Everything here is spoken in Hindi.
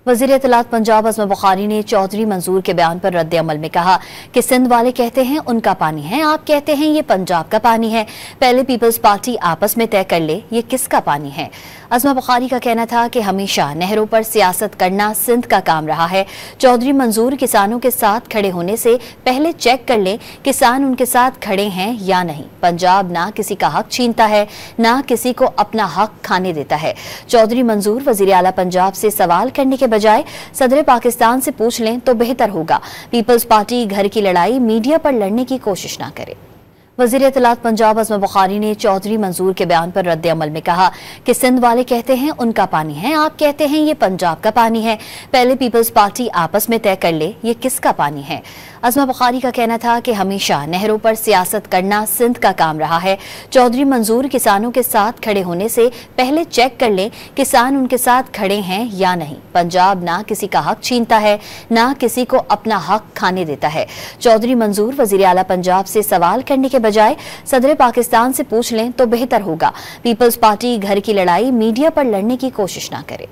वज़ीर इत्तलात पंजाब अज़मा बुखारी ने चौधरी मंजूर के बयान पर रद्द अमल में कहा कि सिंध वाले कहते हैं उनका पानी है, आप कहते हैं ये पंजाब का पानी है। पहले पीपल्स पार्टी आपस में तय कर ले ये किसका पानी है। अज़मा बुखारी का कहना था कि हमेशा नहरों पर सियासत करना सिंध का काम रहा है। चौधरी मंजूर किसानों के साथ खड़े होने से पहले चेक कर लें किसान उनके साथ खड़े हैं या नहीं। पंजाब ना किसी का हक छीनता है, ना किसी को अपना हक खाने देता है। चौधरी मंजूर वज़ीर आला पंजाब से सवाल करने के बजाय सदर पाकिस्तान से पूछ लें तो बेहतर होगा। पीपल्स पार्टी घर की लड़ाई मीडिया पर लड़ने की कोशिश ना करे। वज़ीर इत्तलात पंजाब अज़मा बुखारी ने चौधरी मंजूर के बयान पर रद्द अमल में कहा कि सिंध वाले कहते हैं उनका पानी है, आप कहते हैं ये पंजाब का पानी है। पहले पीपल्स पार्टी आपस में तय कर ले ये किसका पानी है। अज़मा बुखारी का कहना था कि हमेशा नहरों पर सियासत करना सिंध का काम रहा है। चौधरी मंजूर किसानों के साथ खड़े होने से पहले चेक कर लें किसान उनके साथ खड़े हैं या नहीं। पंजाब ना किसी का हक छीनता है, ना किसी को अपना हक खाने देता है। चौधरी मंजूर वज़ीर आला पंजाब से सवाल करने के बजाय सदर पाकिस्तान से पूछ लें तो बेहतर होगा। पीपल्स पार्टी घर की लड़ाई मीडिया पर लड़ने की कोशिश ना करे।